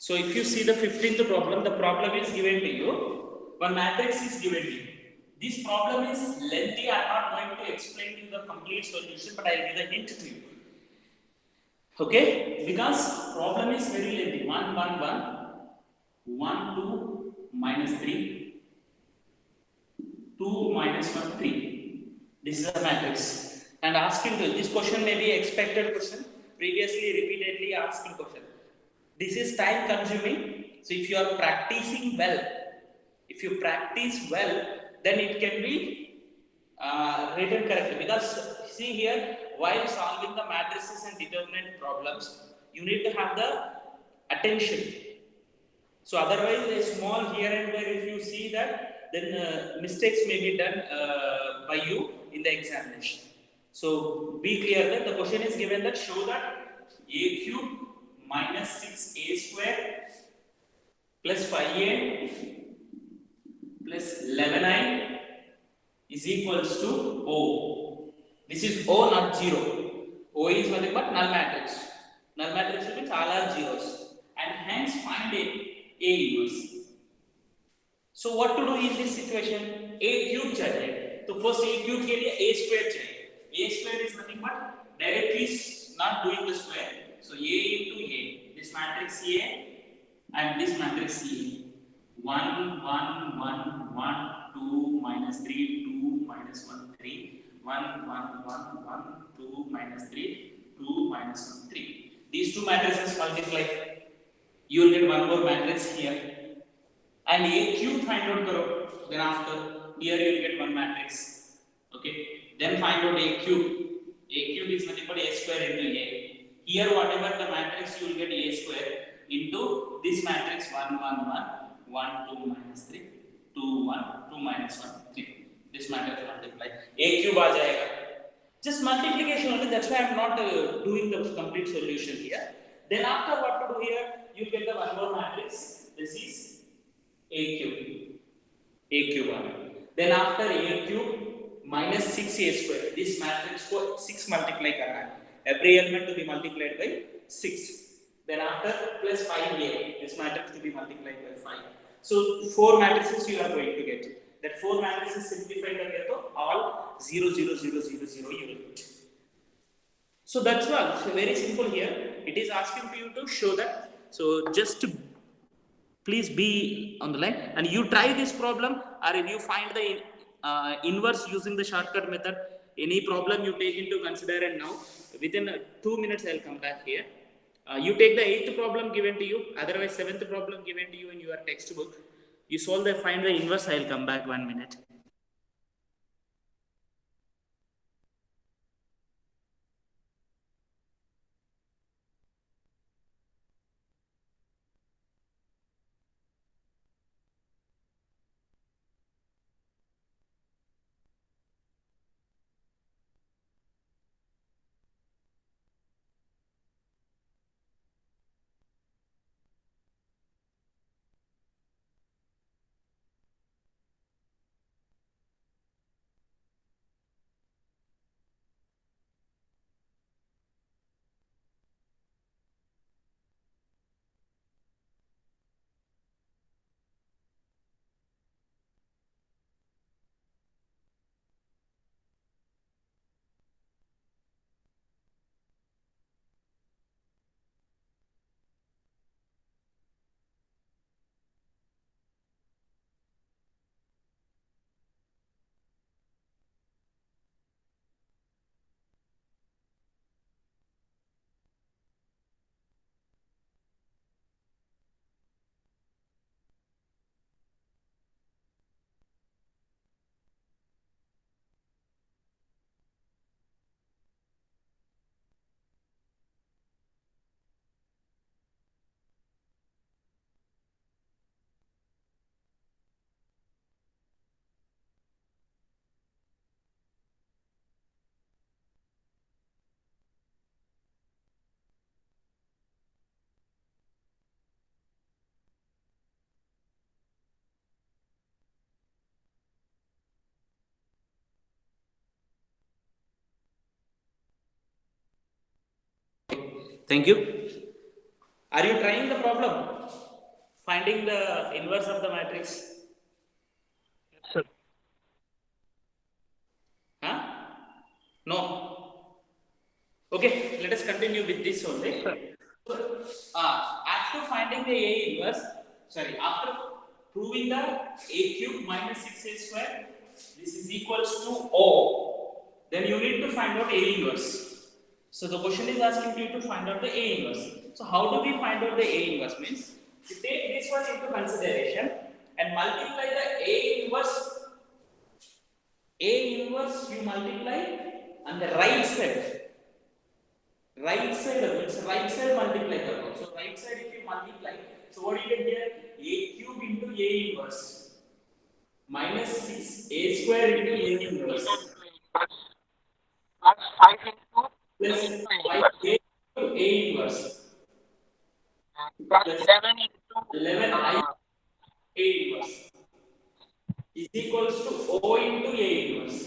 So if you see the 15th problem, the problem is given to you. One matrix is given to you. This problem is lengthy. I am not going to explain to you the complete solution, but I will give a hint to you. Okay? Because problem is very lengthy. 1, 1, 1, 1, 2, minus 3, 2, minus 1, 3. This is a matrix. And asking to this question may be expected question, previously repeatedly asked question. This is time consuming. So if you are practicing well, if you practice well, then it can be written correctly. Because see here, while solving the matrices and determinant problems, you need to have the attention. So otherwise, a small here and there, if you see that, then mistakes may be done by you in the examination. So be clear that the question is given that show that a cube minus 6a square plus 5a plus 11i is equals to O. This is O, not 0. O is nothing but null matrix. Null matrix means all are zeros. And hence find A inverse. So what to do in this situation? A cube चाहिए. So first A cube के लिए A square चाहिए. A square is nothing but directly not doing the square. So A into A. This matrix A and this matrix A. 1, 1, 1, 1, 2, minus 3, 2, minus 1, 3. 1, 1, 1, 1, 2, minus 3, 2, minus 1, 3. These two matrices multiply. You will get one more matrix here. And A cube find out karo. Then after here you will get one matrix. Okay. Then find out A cube. A cube is nothing but A square into A. Here whatever the matrix you will get A square into this matrix 1 1 1 1 2 minus 3 2 1 2 minus 1 3. This matrix multiply. A cube aa jayega. Just multiplication only. That's why I am not doing the complete solution here. Then after what to do here? You get the one more matrix. This is A cube. A cube. Then after A cube minus 6A square. This matrix को 6 multiply करना है. Every element to be multiplied by 6. Then after plus 5A. This matrix to be multiplied by 5. So 4 matrices you are going to get. That 4 matrices simplified करके तो all 0 0 0 0 0 you will get. So that's all. So very simple here. It is asking for you to show that. So just to please be on the line and you try this problem, or if you find the inverse using the shortcut method, any problem you take into consider, and now within 2 minutes I'll come back here. You take the 8th problem given to you, otherwise 7th problem given to you in your textbook. You solve the find the inverse. I'll come back 1 minute. Thank you. Are you trying the problem? Finding the inverse of the matrix? Yes, sir. Huh? No. Okay, let us continue with this only. Yes, sir. After finding the A inverse, after proving the A cube minus 6A square, this is equals to O, then you need to find out A inverse. So the question is asking you to find out the A inverse. So how do we find out the A inverse? Means you take this one into consideration and multiply the A inverse. A inverse you multiply on the right side. Right side means right side multiply karo. So right side if you multiply, so what do you get here? A cube into A inverse minus 6A square into A inverse Plus 5 into plus A into A 5A inverse. into A inverse Plus plus 11 into 11I A inverse is equals to O into A inverse.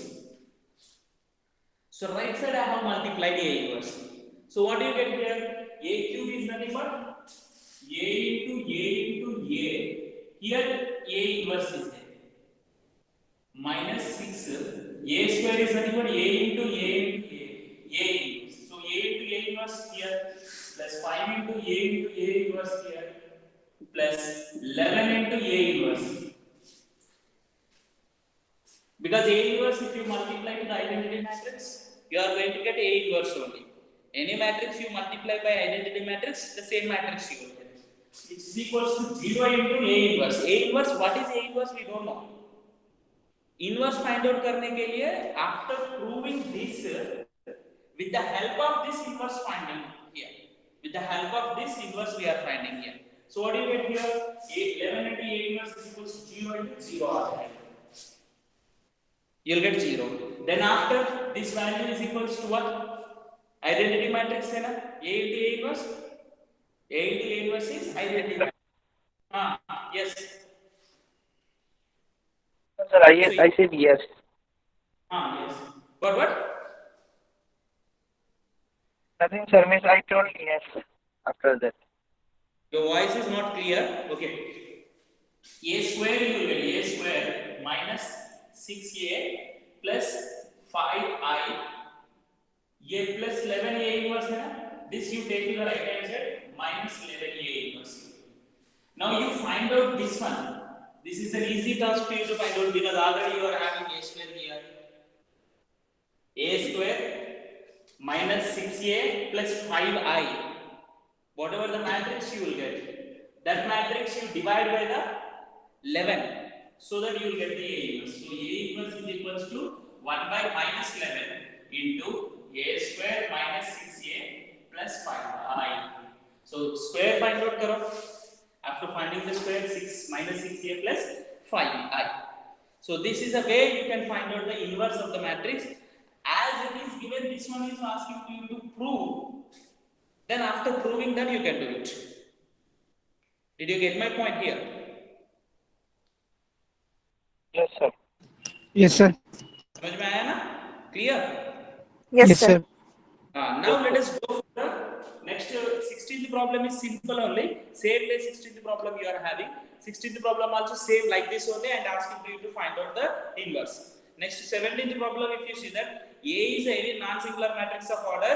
So right side I have multiplied A inverse. So what do you get here? A cube is nothing but A into A into A. Here A inverse is there. Minus 6 A square is nothing but A into A into A inverse. So A into A inverse here plus 5 into A inverse here plus 11 into A inverse. Because A inverse, if you multiply to the identity matrix, you are going to get A inverse only. Any matrix you multiply by identity matrix, the same matrix you will get. It is equals to 0 into A inverse. A inverse, what is A inverse? We don't know. Inverse find out करने के लिए, after proving this, with the help of this inverse finding here, with the help of this inverse we are finding here. So what do you get here? 11 into A inverse is equals to 0 into 0. You'll get 0. Then after this value is equals to what? Identity matrix है ना? A into A inverse. A into A inverse is identity matrix. Yes. Sir, I said yes. Yes. What? Nothing, sir. Miss, I told yes after that. Your voice is not clear. Okay. A square you will get A square minus 6A plus 5I A plus 11A inverse है ना? This you take to the right hand side minus 11A inverse. Now you find out this one. This is an easy task for you to find out because already you are having A square here. A square minus 6A plus 5I. Whatever the matrix you will get, that matrix you divide by the 11 so that you will get the A inverse. So A inverse is equals to 1 by minus 11 into A square minus 6A plus 5I. So square find out karo. After finding the square, 6 minus 6A plus 5I. So this is a way you can find out the inverse of the matrix. As it is given, this one is asking you to prove. Then after proving that, you can do it. Did you get my point here? Yes, sir. Yes, sir. समझ में आया ना? Clear? Yes, sir. Now let us go for the next 16th problem is simple only. Same way 16th problem you are having. 16th problem also same like this only and asking you to find out the inverse. Next 17th problem, if you see that A is a non-singular matrix of order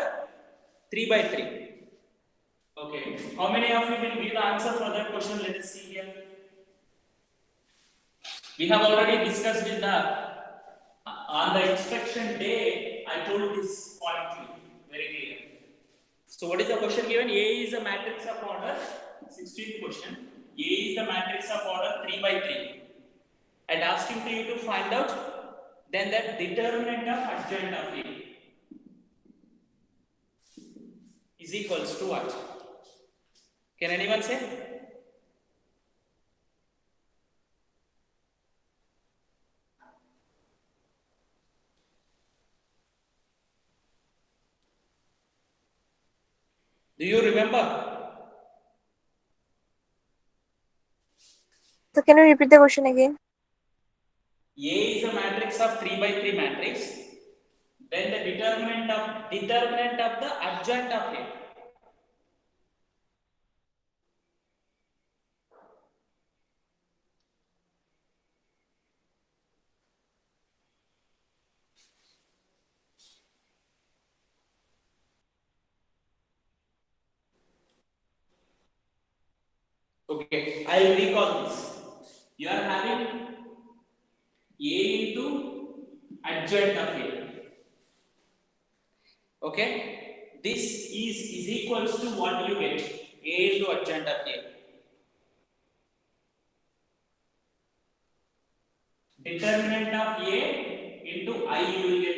3 by 3. Okay. How many of you will give the answer for that question? Let us see here. We have already discussed in the on the inspection day. I told this point to you very clear. So what is the question given? A is a matrix of order. 16th question. A is the matrix of order 3 by 3, and asking you to find out then that determinant of adjoint of A is equals to what? Can anyone say? Do you remember? So can you repeat the question again? A is a matrix of 3 by 3 matrix. Then the determinant of the adjoint of A. Okay, I will recall this. You are having A into adjoint of A. Okay, this is equals to what you get, A into adjoint of A. Determinant of A into I you will get.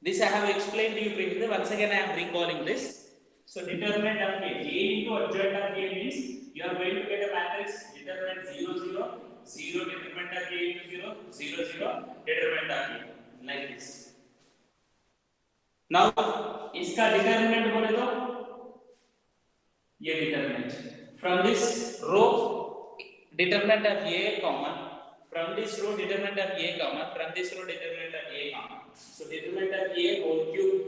This I have explained to you previously. Once again, I am recalling this. So determinant of A into adjoint of A means you are going to get a matrix determinant 0 0 0 determinant of A into 0 0 0 determinant of A like this. Now इसका determinant बोले तो ये determinant from this row determinant of A common, from this row determinant of A common, from this row determinant of A common. So determinant of A whole cube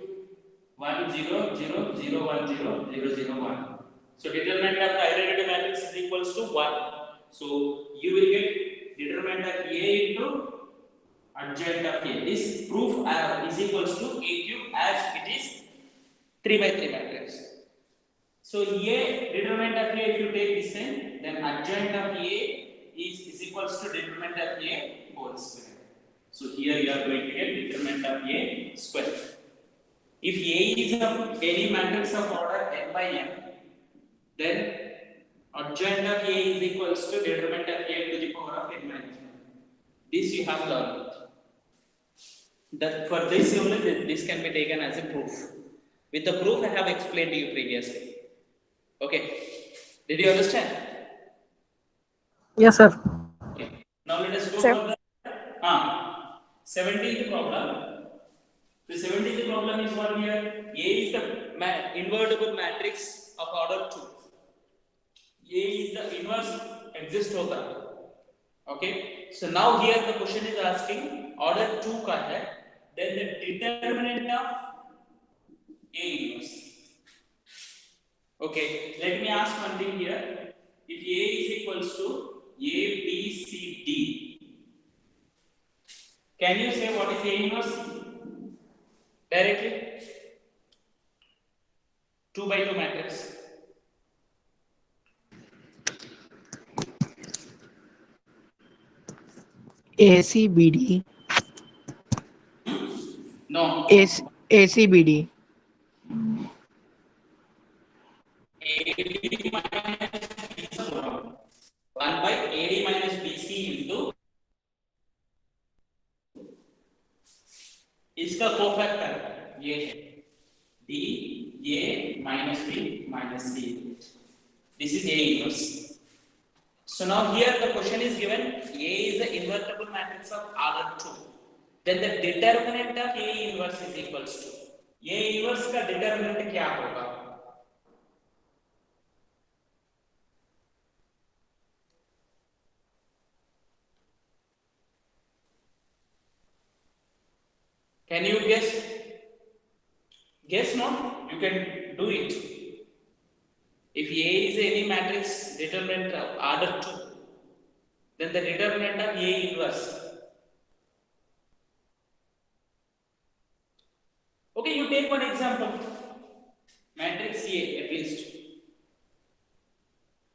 1 0 0 0 1 0 0 0 1. So determinant of the identity matrix is equals to 1. So you will get determinant of A into adjoint of A. This proof is equals to A cube as it is 3 by 3 matrix. So A determinant of A, if you take this thing, then adjoint of A is equals to determinant of A whole square. So here you are going to get determinant of A square. If A is of any matrix of order n by n, then adjoint of A is equals to determinant of A to the power of n minus 1. This you have learned. That for this only this can be taken as a proof. With the proof I have explained to you previously. Okay. Did you understand? Yes, sir. Okay. Now let us go Sir. for the 17th problem. The 17th problem is what here? A is the invertible matrix of order 2. A is the inverse exist होगा. Okay. So now here the question is asking order 2 का है. Then the determinant of A inverse. Okay, let me ask one thing here. If A is equals to A, B, C, D, can you say what is A inverse? Directly? 2 by 2 matrix. ACBD. No. ACBD. AD minus BC 1 by AD minus BC into इसका cofactor ये है D A minus B minus C. This is A inverse. So now here the question is given A is the invertible matrix of order 2. Then the determinant of A inverse is equals to A inverse का determinant क्या होगा? Can you guess? Guess no? You can do it. If A is any matrix determinant of order 2, then the determinant of A inverse. Okay, you take one example. Matrix A at least.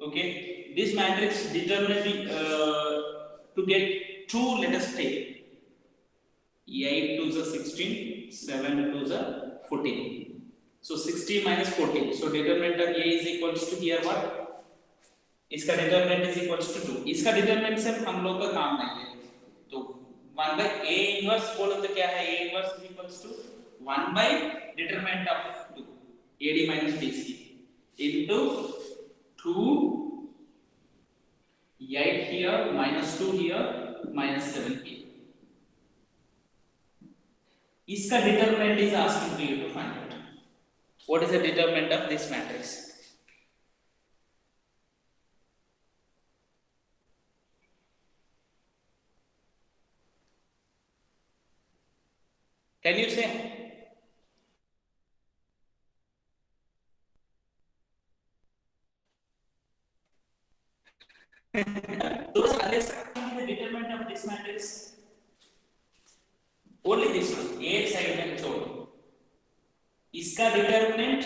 Okay, this matrix determinant to get 2, let us take 8 to the 16, 7 to the 14. So 16 minus 14. So determinant of A is equals to here what? इसका determinant is equals to 2. इसका determinant से हम लोग का काम नहीं है. तो 1 by A inverse बोलो तो क्या है? A inverse is equals to 1 by determinant of 2. AD minus BC into 2 8 here minus 2 here minus 7 here. इसका determinant is asking for you to find out. What is the determinant of this matrix? Can you say? Those are the determinant of this matrix. Only this one, A side and so. इसका determinant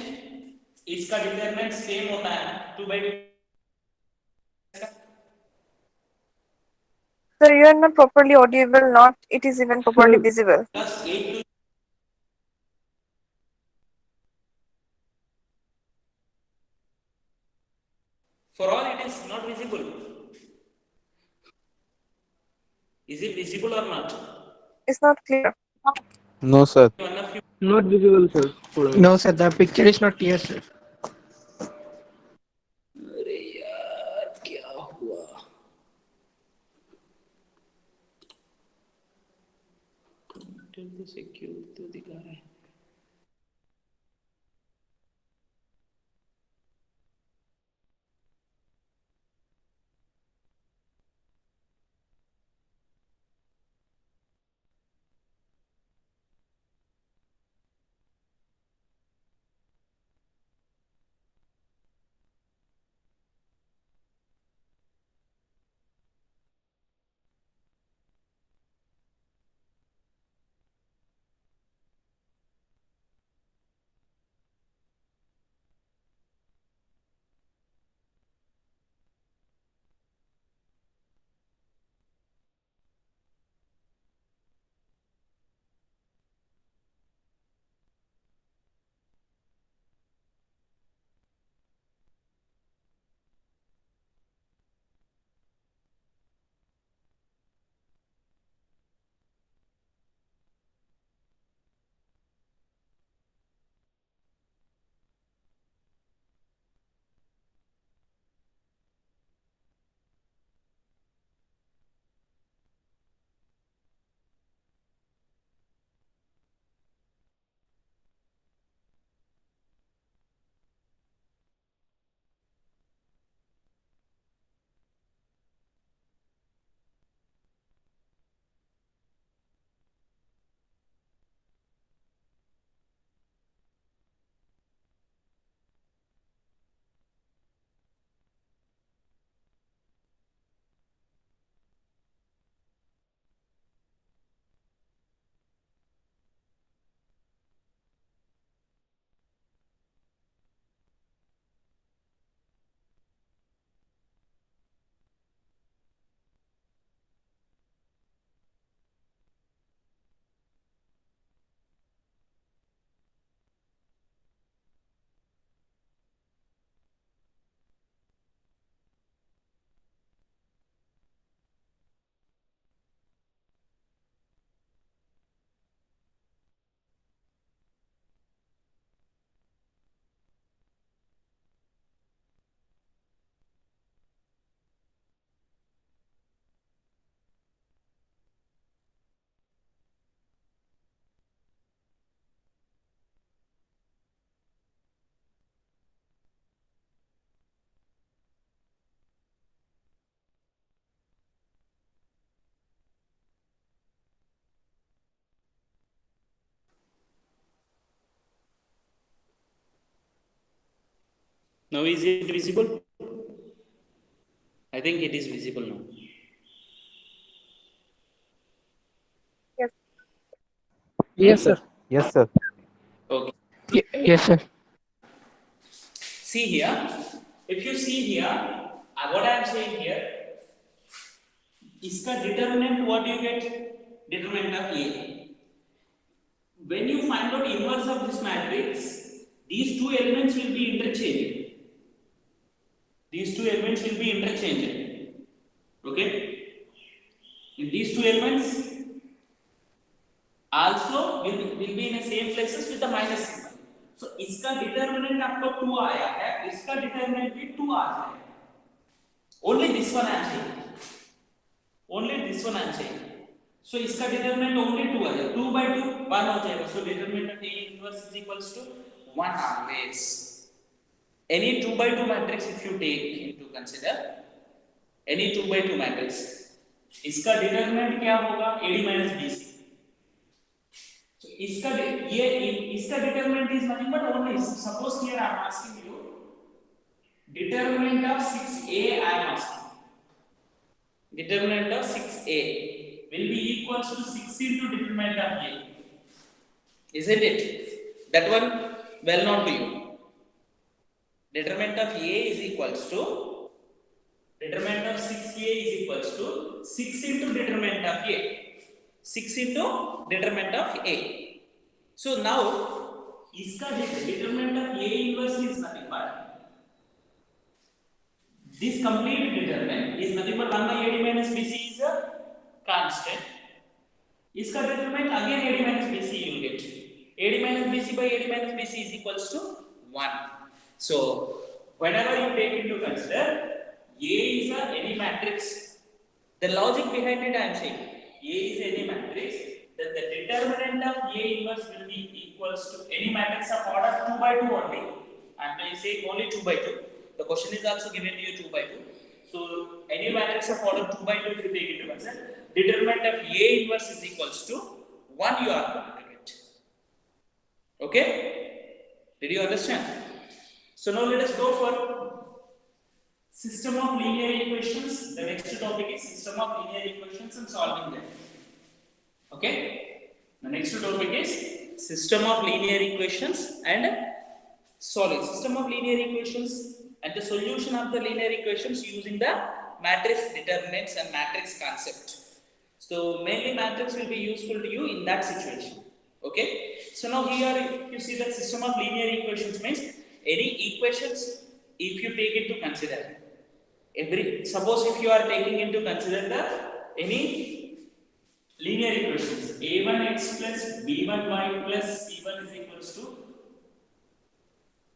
इसका determinant same होता है ना 2/2. Sir, you are not properly audible, not it is even properly visible. Plus 8 to for all it is not visible. Is it visible or not? It's not clear. No, sir. One of you. Not visible, sir. No, sir. The picture is not clear, sir. अरे यार क्या हुआ? Content secure तो दिखा रहा है. Now is it visible? I think it is visible now. Yes, sir. Yes, sir. Okay. Yes, sir. See here. If you see here, what I am saying here, इसका determinant what you get? Determinant of A. When you find out inverse of this matrix, these two elements will be interchanged. These two elements will be interchanged. Okay? If these two elements also will be in the same places with the minus symbol. So इसका determinant आपको 2 आया है, इसका determinant भी 2 आ जाएगा. Only this one I am saying. Only this one I am saying. So इसका determinant only 2 आ जाएगा. 2 by 2 1 हो जाएगा. So determinant of A inverse is equals to 1 always. Any 2 by 2 matrix if you take into consider, any 2 by 2 matrix, इसका determinant क्या होगा? AD minus BC. So इसका determinant is nothing but only, suppose here I am asking you determinant of 6A I am asking. Determinant of 6A will be equals to 6 into determinant of A. Isn't it? That one well known to you. determinant of A is equals to determinant of 6A is equals to 6 into determinant of A. 6 into determinant of A. So now इसका determinant of A inverse is nothing but this complete determinant is nothing but 1 by AD minus BC is a constant. इसका determinant again AD minus BC you will get. AD minus BC by AD minus BC is equals to 1. So whenever you take into consider A is any matrix, the logic behind it I am saying A is any matrix, then the determinant of A inverse will be equals to any matrix of order 2 by 2 only. I am saying only 2 by 2. The question is also given to you 2 by 2. So any matrix of order 2 by 2 if you take into consider, determinant of A inverse is equals to 1 you are going to get. Okay? Did you understand? So now let us go for system of linear equations. The next topic is system of linear equations and solving them. Okay? The next topic is system of linear equations and solving system of linear equations and the solution of the linear equations using the matrix determinants and matrix concept. So mainly matrix will be useful to you in that situation. Okay? So now here if you see the system of linear equations means any equations if you take into consider suppose if you are taking into consider the any linear equations a1x plus b1y plus c1 is equals to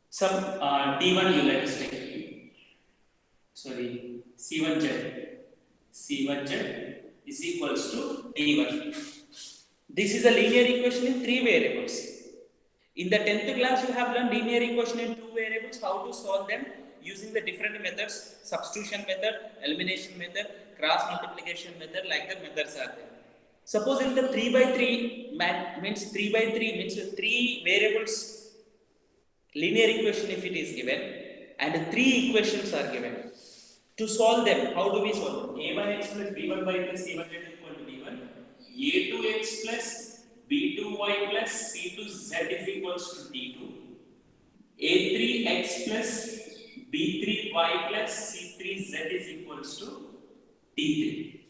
some d1 you let us take c1z is equals to d1. This is a linear equation in 3 variables. In the 10th class you have learned linear equation in 2 variables, how to solve them using the different methods, substitution method, elimination method, cross multiplication method, like the methods are there. Suppose in the 3 by 3 means 3 by 3 means 3 variables linear equation if it is given and 3 equations are given. To solve them, how do we solve them? a1x plus b1y plus c1z is equal to d1, a2x plus b2y plus c2z is equals to d2, a3x plus b3y plus c3z is equals to d3.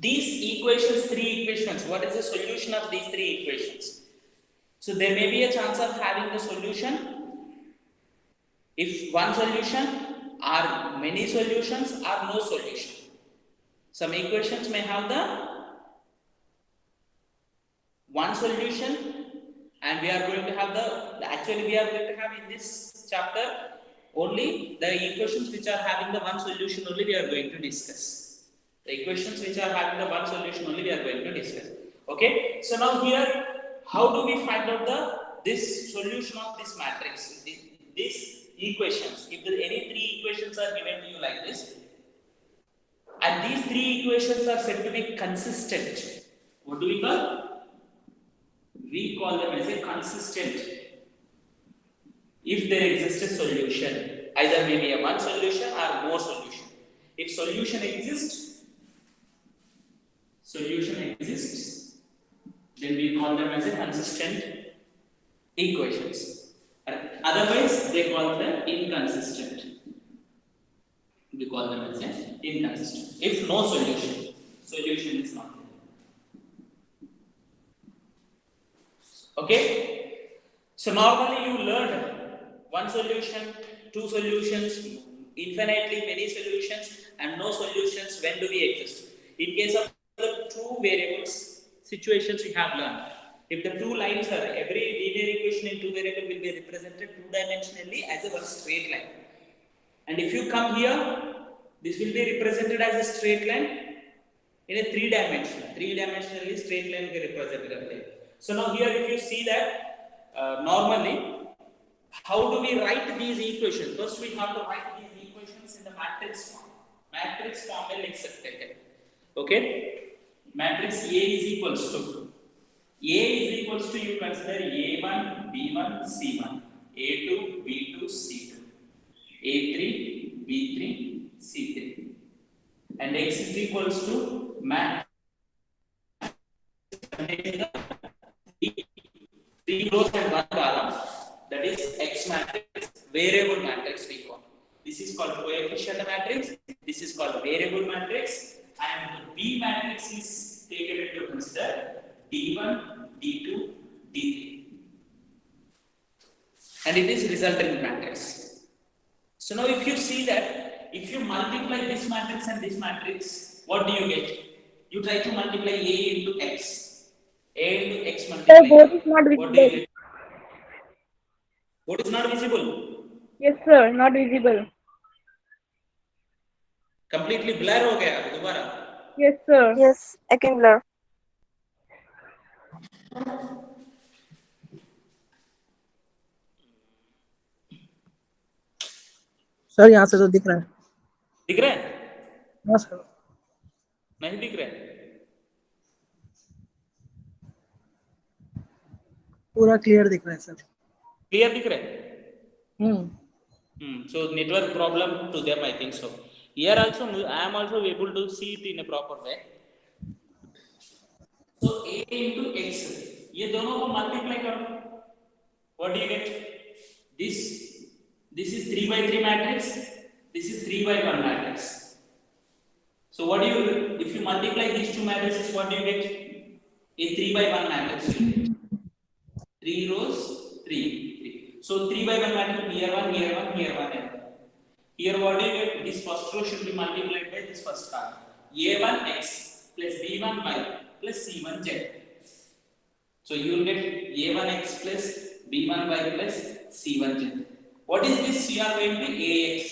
These equations, 3 equations, what is the solution of these 3 equations? So there may be a chance of having the solution if one solution or many solutions or no solution. Some equations may have the one solution and we are going to have actually we are going to have in this chapter only the equations which are having the one solution only we are going to discuss. The equations which are having the one solution only we are going to discuss. Okay? So now here how do we find out this solution of this matrix? These equations, if any 3 equations are given to you like this and these 3 equations are said to be consistent, what do we call? We call them as a consistent if there exists a solution, either maybe a one solution or more solution. If solution exists, then we call them as a consistent equations. Otherwise, they call them inconsistent. We call them as inconsistent. If no solution is not there. Okay? So normally you learn one solution, 2 solutions, infinitely many solutions, and no solutions. When do we exist? In case of the 2 variables situations we have learned. If the 2 lines are, every linear equation in 2 variable will be represented 2-dimensionally as a one straight line. And if you come here, this will be represented as a straight line in a 3-dimensional. 3-dimensionally straight line will be represented there. So now here if you see that normally, how do we write these equations? First we have to write these equations in the matrix form. Matrix form will accept it. Okay? Matrix A is equals to you consider A1, B1, C1, A2, B2, C2, A3, B3, C3, and X is equals to matrix 3 rows and 1 column, that is X matrix variable matrix we call. This is called coefficient matrix. This is called variable matrix. And B matrix is taken into consider D1, D2, D3. And it is resultant matrix. So now if you see that, if you multiply this matrix and this matrix, what do you get? You try to multiply A into X. A into X multiply. Sir, both is not What do you visible. get? What is not visible? Yes, sir, not visible. Completely blur हो गया दोबारा. Yes, sir. Yes, again blur. Sir यहाँ से तो दिख रहा है. दिख रहा है? हाँ सर. नहीं दिख रहा है. पूरा क्लियर दिख रहा है सर. Clear दिख रहा है? So network problem to them, I think so. Here also I am also able to see it in a proper way. So A into X, ये दोनों को multiply करो. What do you get? This is 3 by 3 matrix. This is 3 by 1 matrix. So what do you, if you multiply these two matrices, what do you get? A 3 by 1 matrix. 3 rows, 3. So 3 by 1 matrix, here 1, here 1, here 1, here 1. Here what do you get? This first row should be multiplied by this first column. A1x plus B1y plus C1z. So you will get A1x plus B1y plus C1z. What is this? You are going to AX.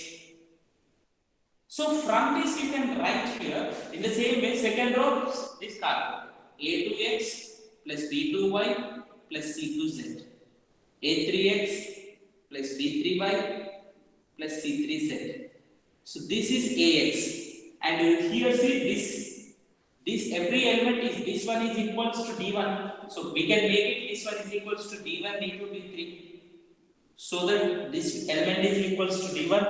So from this you can write here in the same way, second row, this column. A2x plus B2y plus C2z. A3x plus B3y plus C3z. So this is AX. And here see this every element is, this one is equals to D1. So we can make it, this one is equals to D1, D2, D3. So that this element is equals to D1,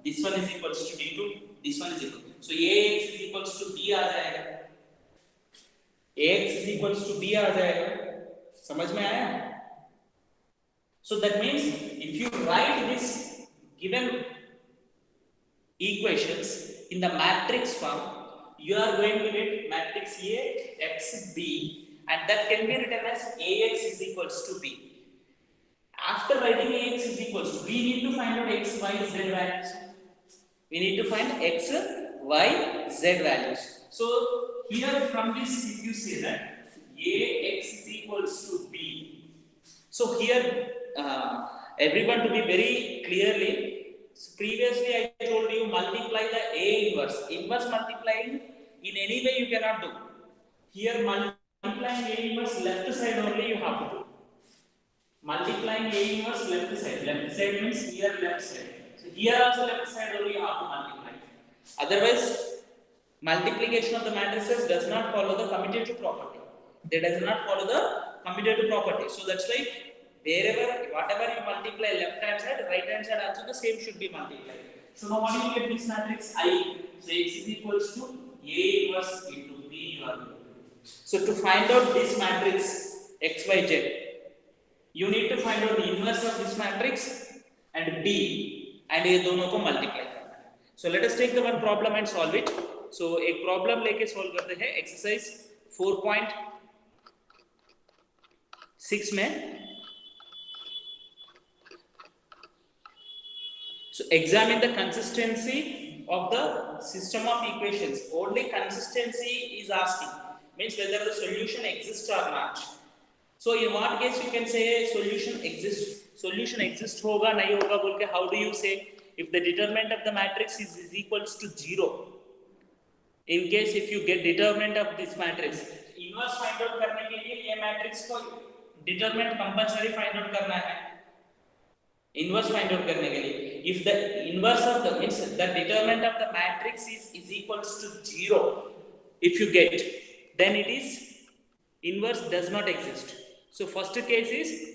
this one is equals to D2, this one is equal. So AX is equals to B आ जाएगा. AX is equals to B आ जाएगा. समझ में आया? So that means if you write this given equations in the matrix form, you are going to get matrix A, X, B, and that can be written as AX is equals to B. After writing AX is equals to, we need to find out X, Y, Z values. We need to find X, Y, Z values. So here from this, if you say that AX is equals to B. So here, everyone to be very clearly, so previously I told you multiply the A inverse. Inverse multiplying in any way you cannot do. Here multiplying A inverse left side only you have to do. Multiplying A inverse left side. Left side means here left side. So here also left side only you have to multiply. Otherwise, multiplication of the matrices does not follow the commutative property. They does not follow the commutative property. So that's why wherever, whatever you multiply left hand side, right hand side also the same should be multiplied. So now what do you get this matrix I? So X is equals to A inverse into B you are going to do. So to find out this matrix X, Y, Z, you need to find out the inverse of this matrix and B, and ये दोनों को multiply करना है. So let us take the one problem and solve it. So एक problem लेके solve करते हैं. Exercise 4.6 में. So examine the consistency of the system of equations. Only consistency is asking. Means whether the solution exists or not. So in what case you can say solution exists? Solution exists होगा नहीं होगा बोल के how do you say? If the determinant of the matrix is equals to 0. In case if you get determinant of this matrix, inverse find out करने के लिए ये matrix को determinant compulsory find out करना है. Inverse find out करने के लिए, if the inverse of the means the determinant of the matrix is equals to 0, if you get, then it is inverse does not exist. So first case is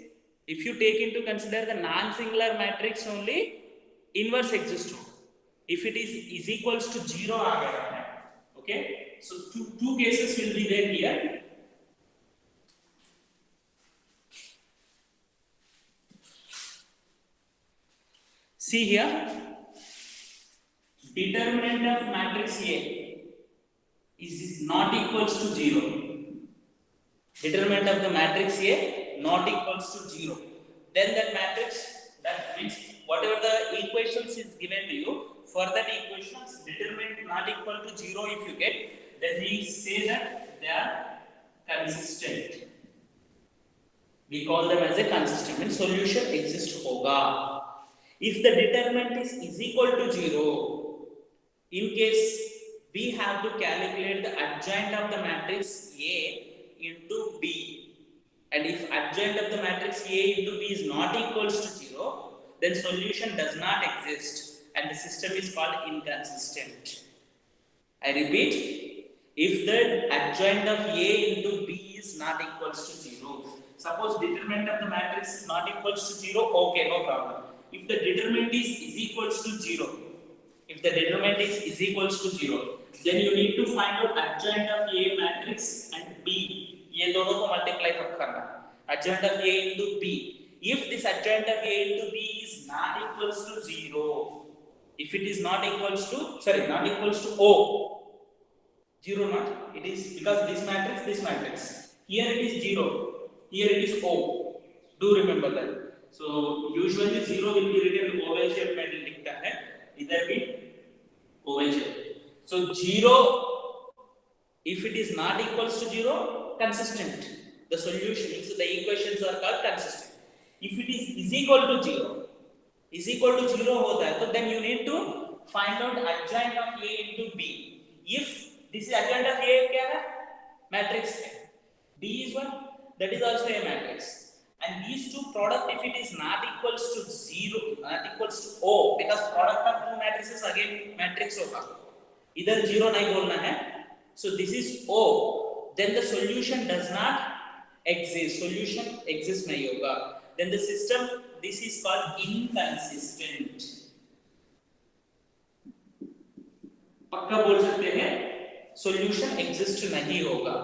if you take into consider the non-singular matrix only, inverse exists. If it is equals to 0 आ गया है, okay. So two cases will be there here. See here, determinant of matrix A is not equals to 0. Determinant of the matrix A not equals to 0. Then that matrix, that means whatever the equations is given to you, for that equations determinant not equal to 0 if you get, then we say that they are consistent. We call them as a consistent, means solution exist hoga. If the determinant is equal to 0, in case we have to calculate the adjoint of the matrix A into B, and if adjoint of the matrix A into B is not equals to 0, then solution does not exist and the system is called inconsistent. I repeat, if the adjoint of A into B is not equals to 0, suppose determinant of the matrix is not equals to 0, okay, no problem. If the determinant is equals to 0, if the determinant is equals to 0, then you need to find out adjoint of A matrix and B. ये दोनों को multiply करना. Adjoint of A into B. If this adjoint of A into B is not equals to 0, if it is not equals to, not equals to O, 0 not, it is because this matrix, here it is 0, here it is O. Do remember that. So usually 0 will be written oval shape में लिखता है, इधर भी oval shape. So 0, if it is not equals to 0, consistent. The solution, so the equations are called consistent. If it is equal to 0 होता है, तो then you need to find out adjoint of A into B. If this is adjoint of A क्या है? Matrix है. B is one, that is also a matrix. And these two product, if it is not equals to 0, not equals to O, because product of two matrices again matrix होगा. इधर 0 नहीं बोलना है. So this is O. Then the solution does not exist. Solution exists नहीं होगा. Then the system, this is called inconsistent. पक्का बोल सकते हैं solution exist नहीं होगा.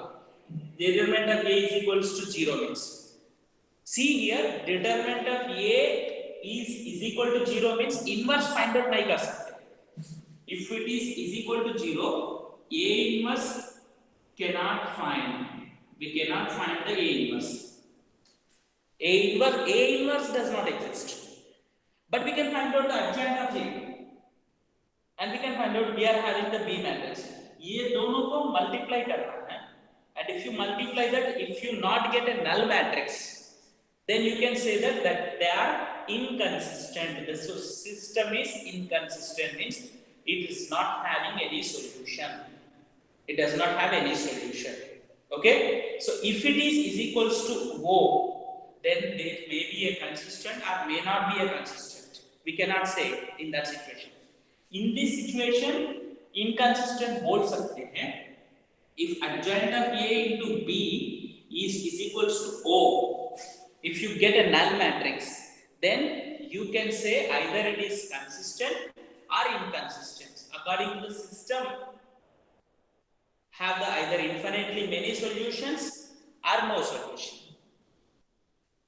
Determinant of A is equals to 0 means. See here, determinant of A is equal to 0 means inverse find out नहीं कर सकते. If it is equal to 0, A inverse cannot find. We cannot find the A inverse. A inverse does not exist. But we can find out the adjoint of A. And we can find out we are having the B matrix. ये दोनों को multiply करना है. And if you multiply that, if you not get a null matrix, then you can say that they are inconsistent. The system is inconsistent, means it is not having any solution. It does not have any solution. Okay? So if it is equals to O, then there may be a consistent or may not be a consistent. We cannot say in that situation. In this situation, inconsistent बोल सकते हैं. If adjoint of A into B is equals to O, if you get a null matrix, then you can say either it is consistent or inconsistent. According to the system, have the either infinitely many solutions or no solution.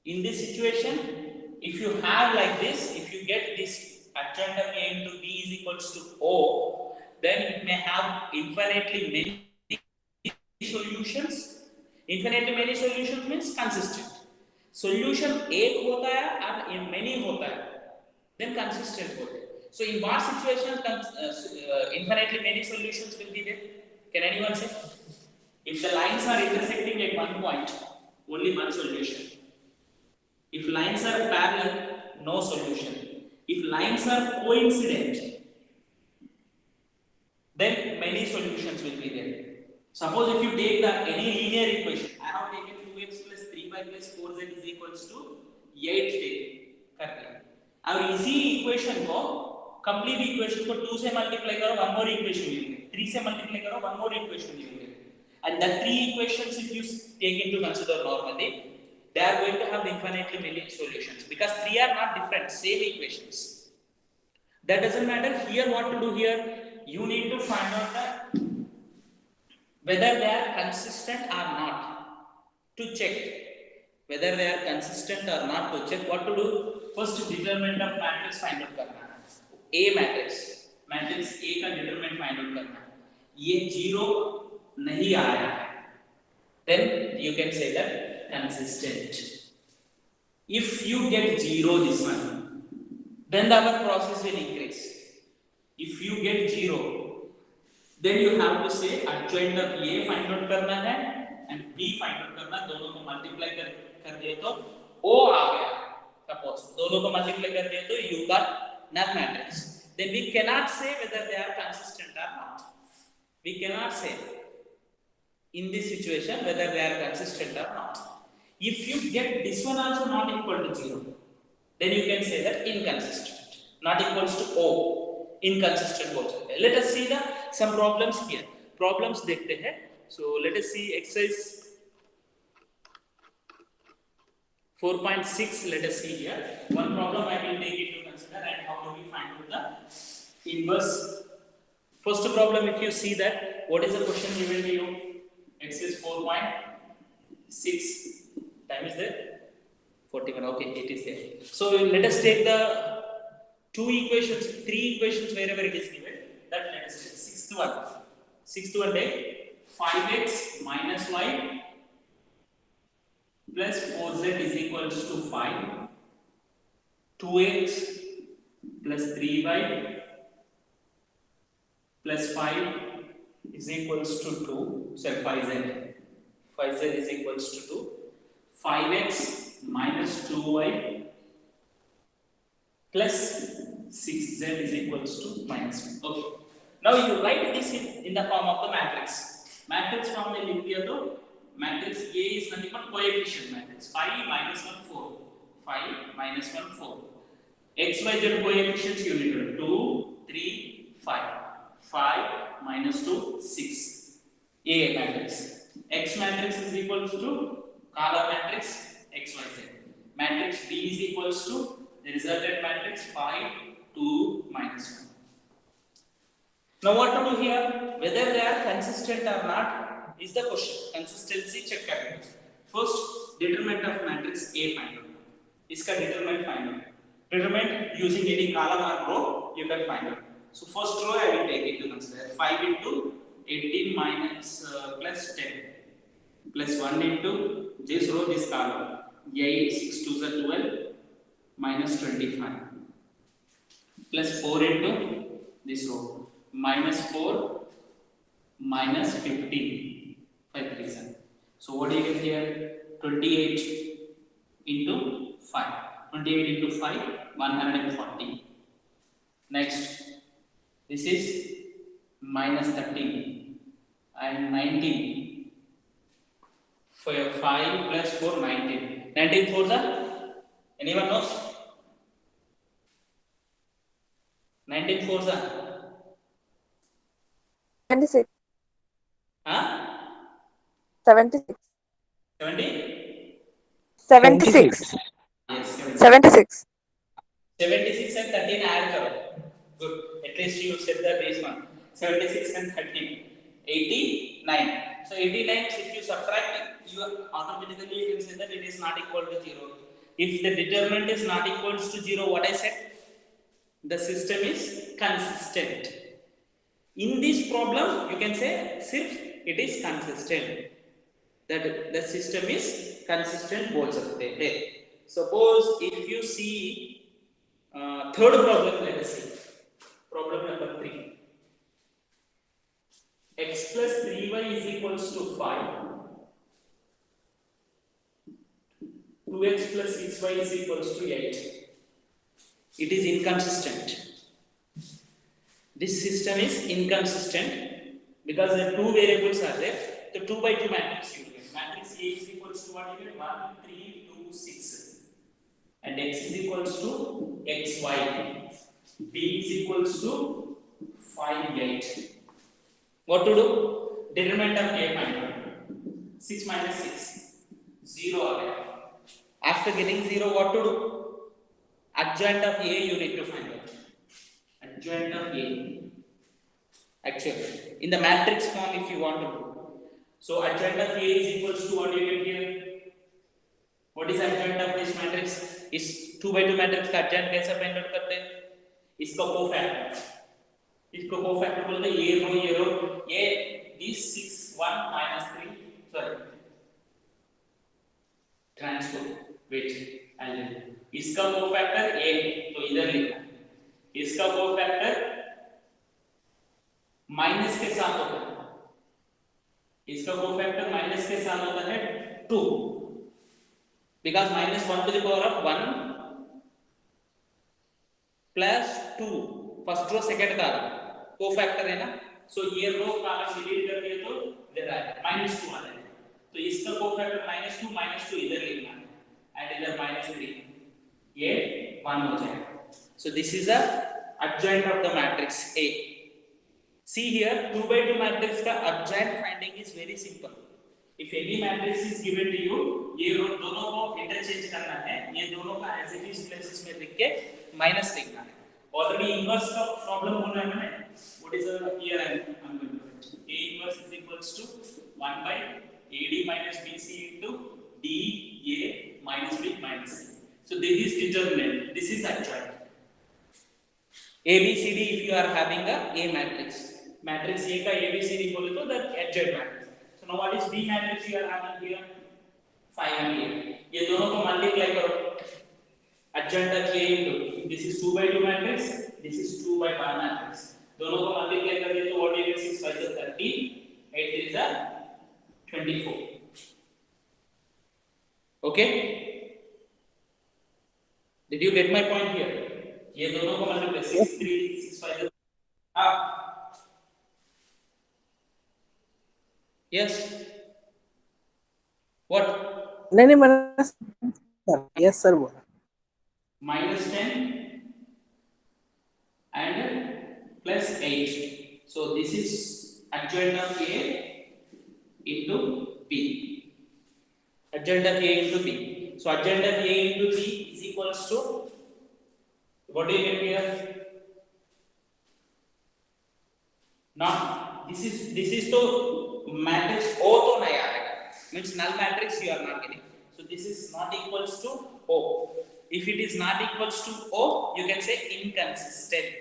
In this situation, if you have like this, if you get this adjoint of A into B is equals to O, then it may have infinitely many solutions. Infinitely many solutions means consistent. Solution एक होता है और many होता है, then consistent होते हैं. So in what situation infinitely many solutions will be there? Can anyone say? If the lines are intersecting at one point, only one solution. If lines are parallel, no solution. If lines are coincident, then many solutions will be there. Suppose if you take any linear equation, I have taken 2x plus 3y plus 4z is equals to 8 take. और इसी equation को complete equation को 2 से multiply करो, one more equation मिलेगा. 3 से multiply करो, one more equation मिलेगा. And the 3 equations, if you take into consider normally, they are going to have infinitely many solutions because 3 are not different, same equations. That doesn't matter. Here, what to do here? You need to find out whether they are consistent or not. To check whether they are consistent or not, to check what to do. First, determinant of matrix find out करना. ए matrix A का determinant find out करना है, ये 0 नहीं आया है, then you can say that consistent. If you get 0 this one, then our process will increase. If you get 0, then you have to say adjoint of A find out करना है and B find out करना, दोनों को multiply कर दिए तो O आ गया, suppose दोनों को multiply कर दिए तो you got null matrix. Then we cannot say whether they are consistent or not. We cannot say in this situation whether they are consistent or not. If you get this one also not equal to 0, then you can say that inconsistent, not equals to O, inconsistent both. Let us see some problems here. Problems dekhte hain. So let us see exercise 4.6. Let us see here. One problem I will take into consider and how do we find out the inverse. First problem, if you see that, what is the question given to you? Exercise 4.6. Time is there? 41. Okay, it is there. So let us take the three equations wherever it is given. That let us take sixth one take 5x minus y plus 4z is equals to 5, 2x plus 3y plus 5 is equals to 2, so 5z is equals to 2, 5x minus 2y plus 6z is equals to minus 1. Okay. Now you write this in the form of the matrix. Matrix form में लिख दिया तो matrix A is nothing but coefficient matrix. 5 minus 1 4, 5 minus 1 4. X y z coefficients you need 2, 3, 5. 5 minus 2 6. A matrix. X matrix is equals to column matrix x y z. Matrix B is equals to the resultant matrix 5 2 minus 1. Now what to do here? Whether they are consistent or not is the question. Consistency check करेंगे. First determinant of matrix A find out. इसका determinant find out. Determinant using any column or row you can find out. So first row I will take into consider 5 into 18 minus plus 10 plus 1 into this row this column 8 6 2 is 12 minus 25 plus 4 into this row minus 4 minus 15 5 reason. So what do you get here? 28 into 5. 28 into 5 140. Next this is minus 13 and 19 for 5 plus 4 19. 19 for the anyone knows? 19 for the 26. huh? 76. 70? 76. Yes, 76. 76 and 13 add karo. Good. At least you said the base one. 76 and 13. 89. So 89, if you subtract, you automatically you can say that it is not equal to 0. If the determinant is not equals to 0, what I said? The system is consistent. In this problem, you can say sirf it is consistent. That the system is consistent both सकते हैं. Suppose if you see third problem, let us see. Problem number 3. X plus 3y is equals to 5. 2x plus 6y is equals to 8. It is inconsistent. This system is inconsistent because the two variables are there. The 2 by 2 matrix you get. Matrix A is equals to what you get? 1, 3, 2, 6. And x is equals to xy. B is equals to 5, 8. What to do? Determinant of A find out. 6 minus 6. 0 again. After getting 0, what to do? Adjoint of A you need to find out. Adjoint of A. Actually, in the matrix form if you want to do. So adjoint of A is equals to what you get here? What is adjoint of this matrix? Is 2 by 2 matrix का adjoint कैसा find out करते हैं? इसका cofactor बोलते हैं ये row ये this 6 1 minus 3 sorry transpose wait L इसका कोफैक्टर a तो इधर लिखना इसका कोफैक्टर माइनस के साथ होता है इसका कोफैक्टर माइनस के साथ होता है 2 because minus 1 to the power of 1 plus 2 first row second का कोफैक्टर है ना सो ये रो का डिलीट कर दिया तो इधर आएगा -2 आ जाएगा तो इसका कोफैक्टर -2 इधर लिखना है एंड इधर -3 ये 1 हो जाएगा so this is the adjoint of the matrix A. See here 2 by 2 matrix का adjoint finding is very simple. If any matrix is given to you, ये दोनों को इंटरचेंज करना है ये दोनों का एज इट इज प्लेसेस में लिख के माइनस लिखना है ऑलरेडी इनवर्स का प्रॉब्लम होना है मैंने what is here I am going to A inverse is equals to 1 by AD minus BC into DA minus B minus C. So this is determinant. This is adjoint. ABCD if you are having a matrix. Matrix A का ABCD बोले तो the adjoint matrix. So now what is B matrix you are having here? 5 and 8. ये दोनों को multiply करो. Adjoint of A into this is 2 by 2 matrix. This is 2 by 1 matrix. दोनों को multiply कर दिए तो what you get 6 5 is 30. 8 is 24. Okay? Did you get my point here? ये दोनों को मतलब 6 3 6 5 yes what नहीं मैंने यस सर बोला -10 and plus 8 so this is adjoint of A into B adjoint of A into B so adjoint of A into B is equals to what do you get here now this is to matrix O तो नहीं आएगा means null matrix you are not getting so this is not equals to O if it is not equals to O you can say inconsistent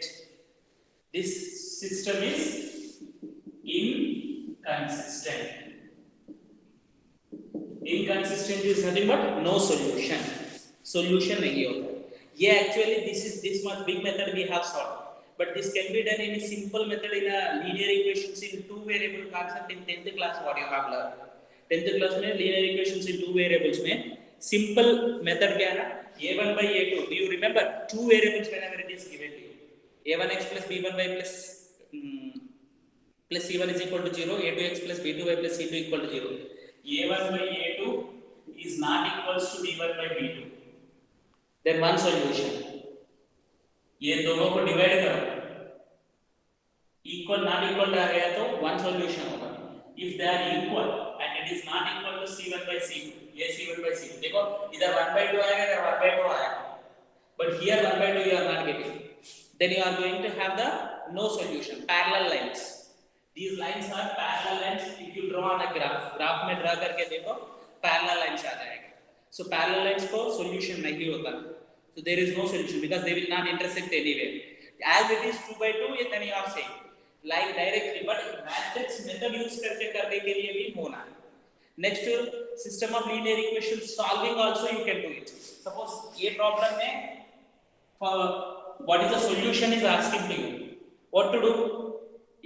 this system is inconsistent is nothing but no solution नहीं होता ये actually this much big method we have solved but this can be done in a simple method in a linear equations in two variable concept in 10th class what you have learned 10th class में linear equations in two variables में simple method क्या है ना a1 by a2 do you remember two variables whenever it is given to you a1x plus b1y plus c1 is equal to 0 a2x plus b2y plus c2 equal to 0 a1 by a2 is not equals to b1 by b2 then one solution ये दोनों को divide करो equal not equal आ गया तो one solution होगा if they are equal and it is not equal to c1 by c2 ये c1 by c2 देखो इधर 1 by 2 आएगा इधर 1 by 2 आएगा but here 1 by 2 you are not getting then you are going to have the no solution parallel lines these lines are parallel lines if you draw on a graph में draw करके देखो parallel lines आ जाएगा so parallel lines को solution नहीं होता so there is no solution because they will not intersect anywhere as it is 2 by 2 ये then you are saying like directly but matrix method use करके करने के लिए भी होना है next system of linear equation solving also you can do it suppose ये problem में for what is the solution is asking to you what to do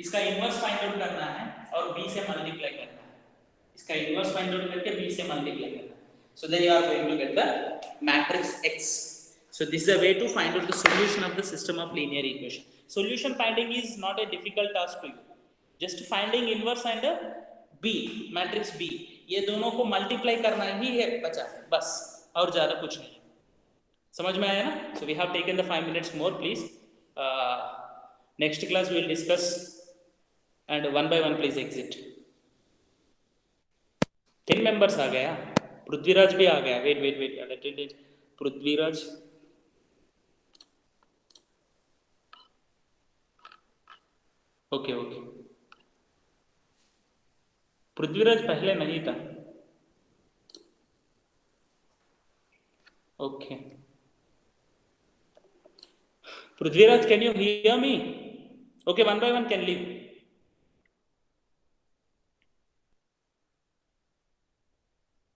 इसका inverse find out करना है और b से multiply करना है इसका inverse find out करके b से multiply करना है so then you are going to get the matrix X. So this is a way to find out the solution of the system of linear equation. Solution finding is not a difficult task to you. Just finding inverse and B, matrix B. ये दोनों को multiply करना ही है बचा बस और ज़्यादा कुछ नहीं समझ में आया ना? So we have taken the 5 minutes more please. Next class we will discuss and one by one please exit. किन members आ गया? पृथ्वीराज भी आ गया. Wait. पृथ्वीराज ओके पृथ्वीराज पहले नहीं था okay Prithviraj, can you hear me? Okay, one by one can leave.